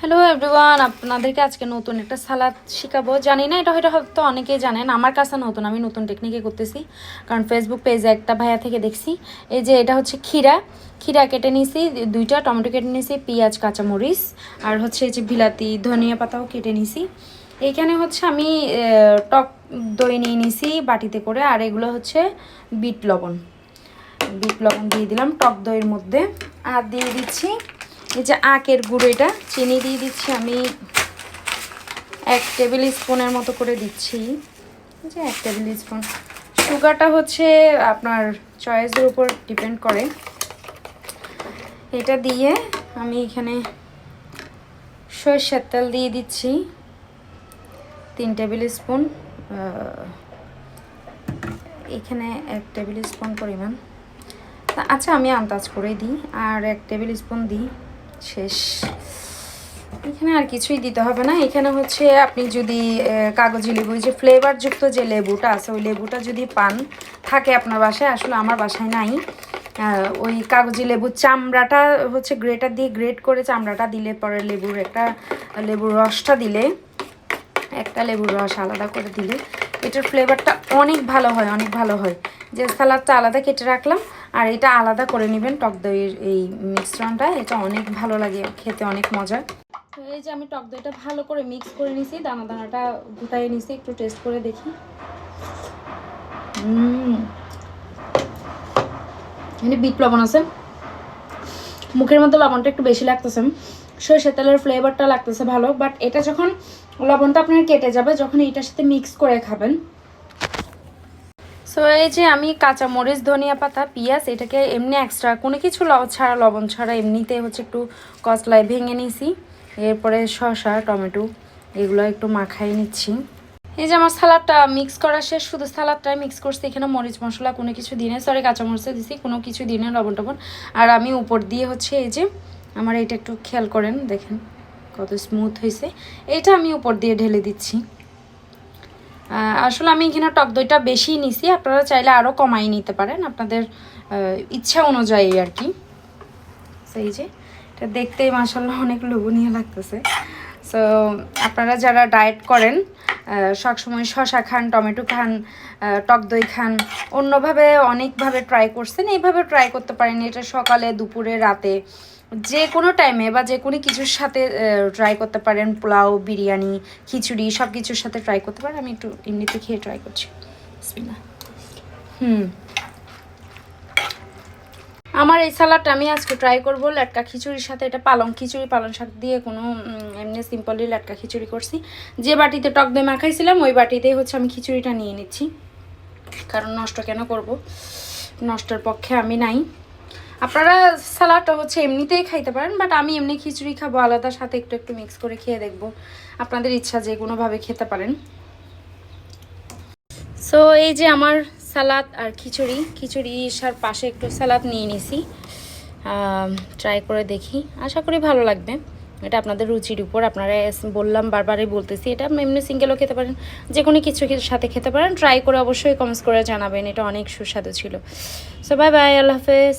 Hello everyone, আপনাদেরকে আজকে নতুন একটা সালাদ শেখাবো। জানি না এটা হয়তো অনেকেই জানেন, আমার কাছে নতুন, আমি নতুন টেকনিকে করতেছি। কারণ ফেসবুক পেজে একটা ভাইয়া থেকে দেখছি। এই যে এটা হচ্ছে খিরা কেটে নিয়েছি, 2টা টমেটো কেটে নিয়েছি, পেঁয়াজ কাঁচামরিচ আর হচ্ছে এই যে বিলাতি ধনিয়া পাতাও কেটে নিয়েছি। এইখানে হচ্ছে আমি টক দই নিয়ে নিয়েছি বাটিতে করে, আর এগুলো হচ্ছে বিট লবণ দিয়ে দিলাম টক দইয়ের মধ্যে। আর দিয়ে দিচ্ছি এই যে আখের গুঁড়ো, এটা চিনি দিয়ে দিচ্ছি আমি 1 টেবিল স্পুনের মতো করে দিচ্ছি। এই যে 1 টেবিল স্পুন। সুগারটা হচ্ছে আপনার চয়েসের উপর ডিপেন্ড করে। এটা দিয়ে আমি এখানে সরষের তেল দিয়ে দিচ্ছি 3 টেবিল স্পুন, এখানে 1 টেবিল স্পুন পরিমাণ। আচ্ছা আমি আন্দাজ করে দিই, আর 1 টেবিল স্পুন দিই, শেষ। এখানে আর কিছুই দিতে হবে না। এখানে হচ্ছে আপনি যদি কাগজি লেবু, যে ফ্লেভারযুক্ত যে লেবুটা আছে, ওই লেবুটা যদি পান থাকে আপনার বাসায়, আসলে আমার বাসায় নাই, ওই কাগজি লেবুর চামড়াটা হচ্ছে গ্রেটার দিয়ে গ্রেট করে চামড়াটা দিলে পরে লেবুর রসটা দিলে, একটা লেবুর রস আলাদা করে দিলে এটার ফ্লেভারটা অনেক ভালো হয়। যে সালাদটা আলাদা কেটে রাখলাম আর এটা আলাদা করে নেবেন টক দইয়ের এই মিশ্রণটা, এটা অনেক ভালো লাগে খেতে, অনেক মজা। তো এই যে আমি টক দইটা ভালো করে মিক্স করে নিছি, দানাটা গুটাইয়ে নিছি, একটু টেস্ট করে দেখি। এখানে বিট লবণ আছে, মুখের মধ্যে লবণটা একটু বেশি লাগতেছে, সরষের তেলের ফ্লেভারটা লাগতেছে ভালো, বাট এটা যখন লবণটা আপনার কেটে যাবে যখন এটার সাথে মিক্স করে খাবেন। সো এই যে আমি কাঁচামরিচ, ধনিয়া পাতা, পেঁয়াজ এটাকে এমনি এক্সট্রা কোনো কিছু ছাড়া, লবণ ছাড়া এমনিতে হচ্ছে একটু কচলায় ভেঙে নিয়েছি। এরপরে শসা, টমেটো এগুলো একটু মাখাই নিচ্ছি। এই যে আমার সালাদটা মিক্স করা শেষ, শুধু সালাদটাই মিক্স করছি, এখানে মরিচ মশলা কোনো কিছু দিনে, সরি কাঁচামরিচে দিছি, কোনো কিছু দিনে লবণ টবণ। আর আমি উপর দিয়ে হচ্ছে এই যে আমার এটা একটু খেয়াল করেন, দেখেন কত স্মুথ হয়েছে, এইটা আমি উপর দিয়ে ঢেলে দিচ্ছি। আসলে আমি এখানে টক দইটা বেশি নিছি, আপনারা চাইলে আরও কমাই নিতে পারেন আপনাদের ইচ্ছা অনুযায়ী আর কি। সেই যে এটা দেখতেই মাশাআল্লাহ অনেক লোভনীয় লাগতেছে। সো আপনারা যারা ডায়েট করেন, সবসময় শসা খান, টমেটো খান, টক দই খান, অন্যভাবে অনেকভাবে ট্রাই করছেন, এইভাবে ট্রাই করতে পারেন। এটা সকালে, দুপুরে, রাতে, যে কোনো টাইমে বা যে কোনো কিছুর সাথে ট্রাই করতে পারেন। পোলাও, বিরিয়ানি, খিচুড়ি সব কিছুর সাথে ট্রাই করতে পারেন। আমি একটু এমনিতে খেয়ে ট্রাই করছি। বিসমিল্লাহ। আমার এই সালাডটা আমি আজকে ট্রাই করব লাটকা খিচুড়ির সাথে। এটা পালং খিচুড়ি, পালং শাক দিয়ে কোনো এমনি সিম্পলি লাটকা খিচুড়ি করছি। যে বাটিতে টক দই মাখাইছিলাম ওই বাটিতেই হচ্ছে আমি খিচুড়িটা নিয়ে নিচ্ছি, কারণ নষ্ট কেন করব, নষ্টের পক্ষে আমি নাই। আপনারা সালাডটা হচ্ছে এমনিতেই খাইতে পারেন, বাট আমি এমনি খিচুড়ি খাবো আলাদা, সাথে একটু মিক্স করে খেয়ে দেখব। আপনাদের ইচ্ছা যে কোনোভাবে খেতে পারেন। সো এই যে আমার সালাদ আর খিচুড়ির পাশে একটু সালাদ নিয়ে নিছি, ট্রাই করে দেখি, আশা করি ভালো লাগবে। এটা আপনাদের রুচির উপর, আপনারা বললাম বারবারই বলতেছি, এটা এমনি সিঙ্গেলও খেতে পারেন, যে কোনো কিছুর সাথে খেতে পারেন। ট্রাই করে অবশ্যই কমেন্টস করে জানাবেন, এটা অনেক সুস্বাদু ছিল। সো বাই বাই, আল্লাহ হাফেজ।